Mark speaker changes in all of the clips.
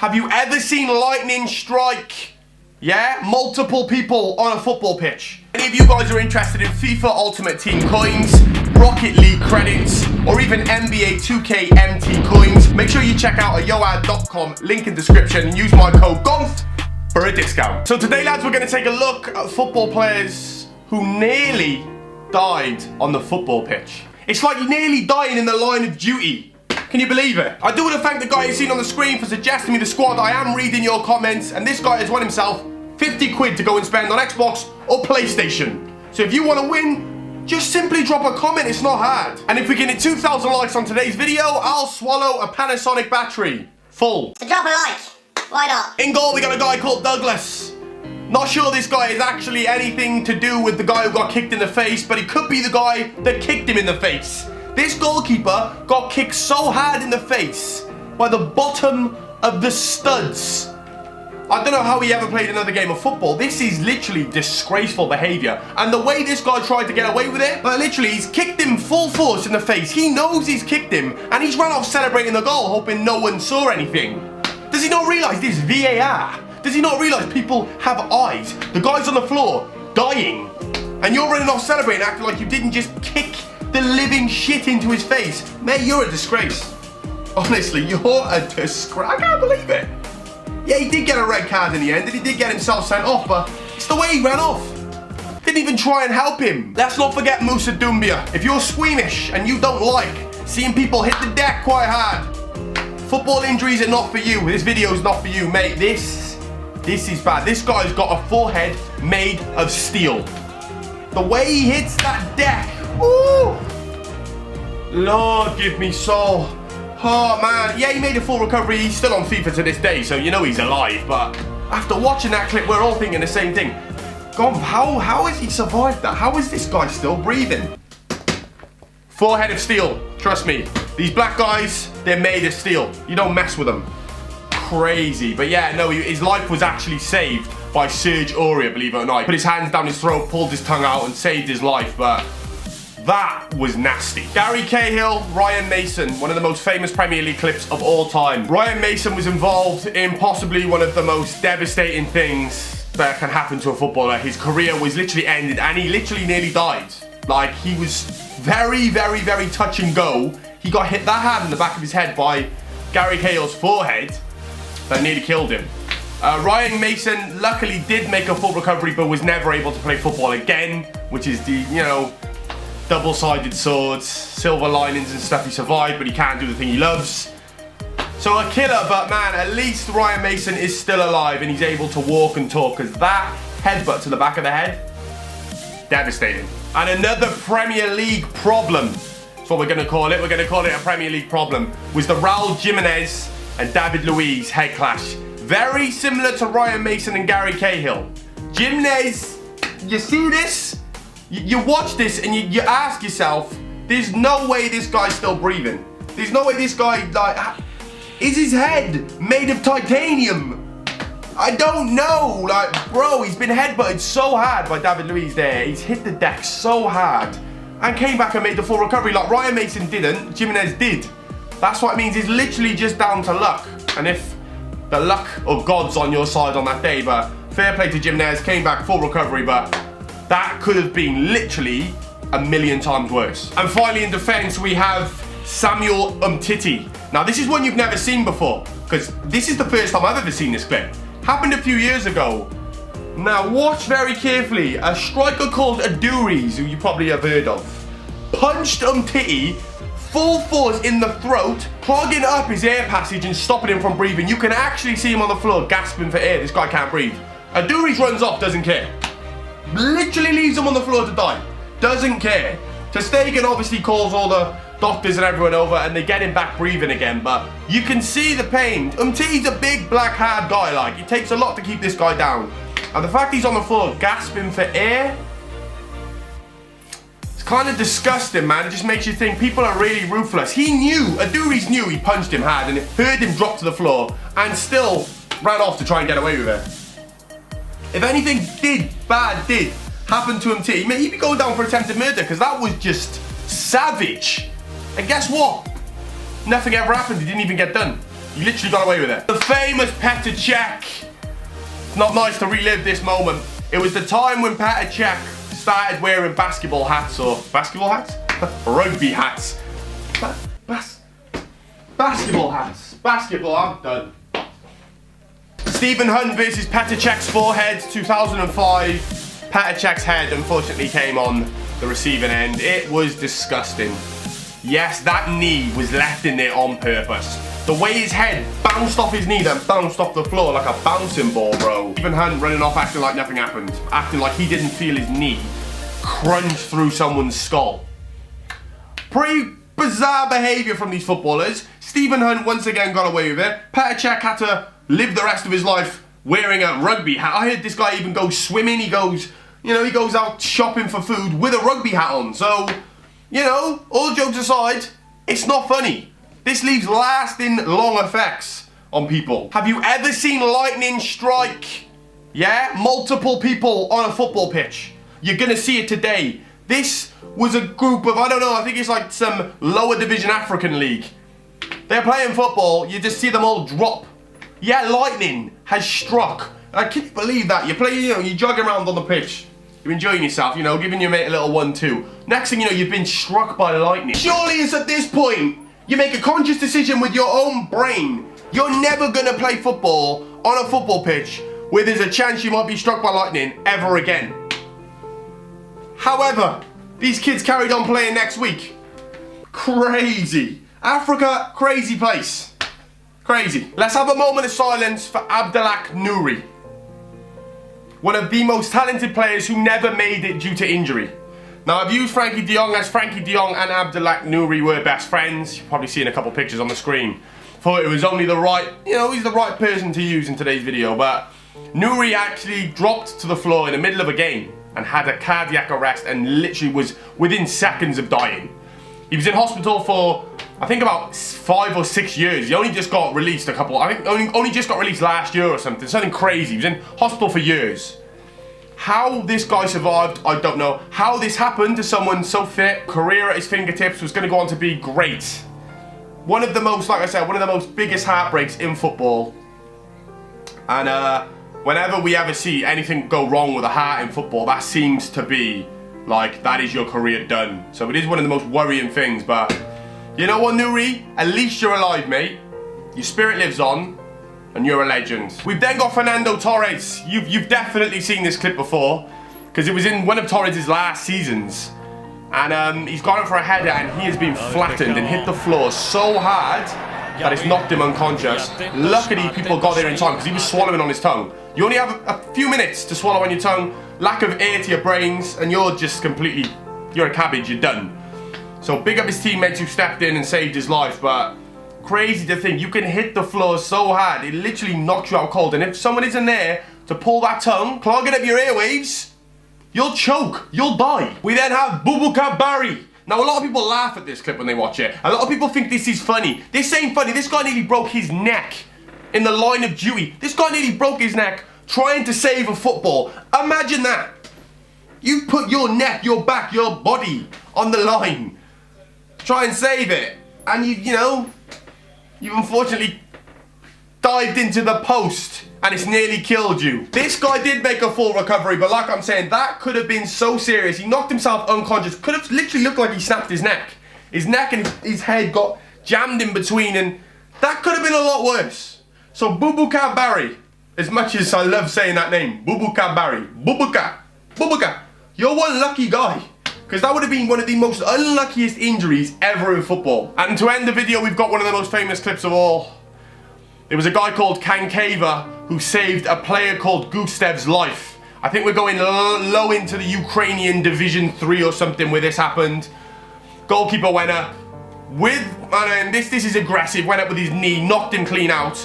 Speaker 1: Have you ever seen lightning strike? Yeah? Multiple people on a football pitch. Any of you guys are interested in FIFA Ultimate Team coins, Rocket League credits, or even NBA 2K MT coins, make sure you check out yoad.com, link in description, and use my code GONF for a discount. So today, lads, we're going to take a look at football players who nearly died on the football pitch. It's like nearly dying in the line of duty. Can you believe it? I do want to thank the guy you've seen on the screen for suggesting me the squad. I am reading your comments, and this guy has won himself 50 quid to go and spend on Xbox or PlayStation. So if you want to win, just simply drop a comment, it's not hard. And if we get 2,000 likes on today's video, I'll swallow a Panasonic battery. Full.
Speaker 2: So drop a like, why not?
Speaker 1: In goal, we got a guy called Douglas. Not sure this guy is actually anything to do with the guy who got kicked in the face, but he could be the guy that kicked him in the face. This goalkeeper got kicked so hard in the face by the bottom of the studs. I don't know how he ever played another game of football. This is literally disgraceful behaviour. And the way this guy tried to get away with it, literally he's kicked him full force in the face. He knows he's kicked him, and he's run off celebrating the goal, hoping no one saw anything. Does he not realise this is VAR? Does he not realise people have eyes? The guy's on the floor, dying, and you're running off celebrating, acting like you didn't just kick the living shit into his face. Mate, you're a disgrace. Honestly, you're a disgrace. I can't believe it. Yeah, he did get a red card in the end, and he did get himself sent off, but it's the way he ran off. Didn't even try and help him. Let's not forget Musa Dumbbell. If you're squeamish and you don't like seeing people hit the deck quite hard, football injuries are not for you. This video is not for you, mate. This is bad. This guy's got a forehead made of steel. The way he hits that deck, ooh! Lord, give me soul. Oh man, yeah, he made a full recovery. He's still on FIFA to this day, so you know he's alive. But after watching that clip, we're all thinking the same thing. God, how has he survived that? How is this guy still breathing? Forehead of steel, trust me. These black guys, they're made of steel. You don't mess with them. Crazy, but yeah, no, his life was actually saved by Serge Aurier, believe it or not. He put his hands down his throat, pulled his tongue out, and saved his life, but that was nasty. Gary Cahill, Ryan Mason, one of the most famous Premier League clips of all time. Ryan Mason was involved in possibly one of the most devastating things that can happen to a footballer. His career was literally ended, and he literally nearly died. Like, he was very, very, very touch and go. He got hit that hard in the back of his head by Gary Cahill's forehead that nearly killed him. Ryan Mason luckily did make a full recovery, but was never able to play football again, which is the, you know, double-sided swords, silver linings and stuff. He survived, but he can't do the thing he loves. So a killer, but man, at least Ryan Mason is still alive and he's able to walk and talk, because that headbutt to the back of the head, devastating. And another Premier League problem, that's what we're going to call it. We're going to call it a Premier League problem, was the Raul Jimenez and David Luiz head clash. Very similar to Ryan Mason and Gary Cahill. Jimenez, you see this? You watch this and you ask yourself, there's no way this guy's still breathing. There's no way this guy, like, is his head made of titanium? I don't know. Like, bro, he's been headbutted so hard by David Luiz there. He's hit the deck so hard and came back and made the full recovery. Like Ryan Mason didn't, Jimenez did. That's what it means. It's literally just down to luck. And if the luck of God's on your side on that day, but fair play to Jimenez, came back full recovery, but that could have been literally a million times worse. And finally in defense, we have Samuel Umtiti. Now this is one you've never seen before, because this is the first time I've ever seen this clip. Happened a few years ago. Now watch very carefully. A striker called Aduriz, who you probably have heard of, punched Umtiti full force in the throat, clogging up his air passage and stopping him from breathing. You can actually see him on the floor gasping for air. This guy can't breathe. Aduriz runs off, doesn't care. Literally leaves him on the floor to die. Doesn't care. Ter Stegen obviously calls all the doctors and everyone over, and they get him back breathing again, but you can see the pain. Umtiti's a big, black, hard guy. Like, it takes a lot to keep this guy down. And the fact he's on the floor gasping for air, it's kind of disgusting, man. It just makes you think people are really ruthless. He knew, Aduriz knew he punched him hard, and it heard him drop to the floor, and still ran off to try and get away with it. If anything bad did happen to Umtiti, he'd be going down for attempted murder, because that was just savage. And guess what? Nothing ever happened. He didn't even get done. He literally got away with it. The famous Petr Cech. It's not nice to relive this moment. It was the time when Petr Cech started wearing basketball hats, or basketball hats? Rugby hats. Basketball hats. Basketball, I'm done. Stephen Hunt versus Petr Cech's forehead, 2005. Petr Cech's head unfortunately came on the receiving end. It was disgusting. Yes, that knee was left in there on purpose. The way his head bounced off his knee, then bounced off the floor like a bouncing ball, bro. Stephen Hunt running off acting like nothing happened. Acting like he didn't feel his knee crunch through someone's skull. Pretty bizarre behaviour from these footballers. Stephen Hunt once again got away with it. Petr Cech had to live the rest of his life wearing a rugby hat. I heard this guy even go swimming. He goes, you know, he goes out shopping for food with a rugby hat on. So, you know, all jokes aside, it's not funny. This leaves lasting long effects on people. Have you ever seen lightning strike? Yeah, multiple people on a football pitch. You're gonna see it today. This was a group of, I don't know, I think it's like some lower division African league. They're playing football, you just see them all drop. Yeah, lightning has struck. Can you believe that? You play, you know, you're jogging around on the pitch. You're enjoying yourself, you know, giving your mate a little 1-2. Next thing you know, you've been struck by lightning. Surely it's at this point, you make a conscious decision with your own brain. You're never gonna play football on a football pitch where there's a chance you might be struck by lightning ever again. However, these kids carried on playing next week. Crazy. Africa, crazy place. Crazy. Let's have a moment of silence for Abdelak Nouri. One of the most talented players who never made it due to injury. Now, I've used Frankie de Jong as Frankie de Jong and Abdelak Nouri were best friends. You've probably seen a couple pictures on the screen. Thought it was only the right, you know, he's the right person to use in today's video, but Nouri actually dropped to the floor in the middle of a game and had a cardiac arrest and literally was within seconds of dying. He was in hospital for, I think, about 5 or 6 years. He only just got released I think only just got released last year or something. Something crazy. He was in hospital for years. How this guy survived, I don't know. How this happened to someone so fit, career at his fingertips, was going to go on to be great. One of the most, like I said, one of the most biggest heartbreaks in football. And whenever we ever see anything go wrong with a heart in football, that seems to be like, that is your career done. So it is one of the most worrying things, but you know what, Nouri? At least you're alive, mate. Your spirit lives on, and you're a legend. We've then got Fernando Torres. You've definitely seen this clip before, because it was in one of Torres' last seasons. And he's gone for a header, and he has been flattened and hit the floor so hard that it's knocked him unconscious. Luckily, people got there in time, because he was swallowing on his tongue. You only have a few minutes to swallow on your tongue, lack of air to your brains, and you're just completely, you're a cabbage, you're done. So big up his teammates who stepped in and saved his life, but crazy to think, you can hit the floor so hard, it literally knocks you out cold, and if someone isn't there to pull that tongue, clogging up your airwaves, you'll choke, you'll die. We then have Boubacar Barry. Now, a lot of people laugh at this clip when they watch it. A lot of people think this is funny. This ain't funny. This guy nearly broke his neck in the line of duty. This guy nearly broke his neck trying to save a football. Imagine that. You put your neck, your back, your body on the line. Try and save it. And you know, you've unfortunately dived into the post and it's nearly killed you. This guy did make a full recovery, but like I'm saying, that could have been so serious. He knocked himself unconscious. Could have literally looked like he snapped his neck. His neck and his head got jammed in between, and that could have been a lot worse. So Boubacar Barry, as much as I love saying that name, Boubacar Barry, Boubacar, you're one lucky guy. Because that would have been one of the most unluckiest injuries ever in football. And to end the video, we've got one of the most famous clips of all. It was a guy called Kankeva who saved a player called Gustev's life. I think we're going low into the Ukrainian Division 3 or something where this happened. Goalkeeper went up with, and this is aggressive, went up with his knee, knocked him clean out.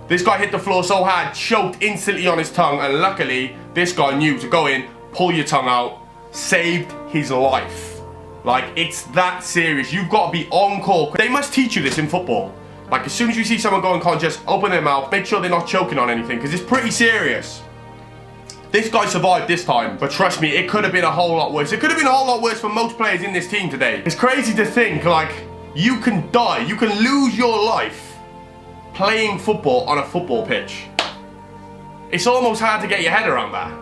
Speaker 1: This guy hit the floor so hard, choked instantly on his tongue, and luckily, this guy knew to go in, pull your tongue out, saved his life. Like, it's that serious. You've got to be on call. They must teach you this in football. Like, as soon as you see someone go unconscious, open their mouth, make sure they're not choking on anything, because it's pretty serious. This guy survived this time, but trust me, it could have been a whole lot worse. It could have been a whole lot worse for most players in this team today. It's crazy to think, like, you can die, you can lose your life playing football on a football pitch. It's almost hard to get your head around that.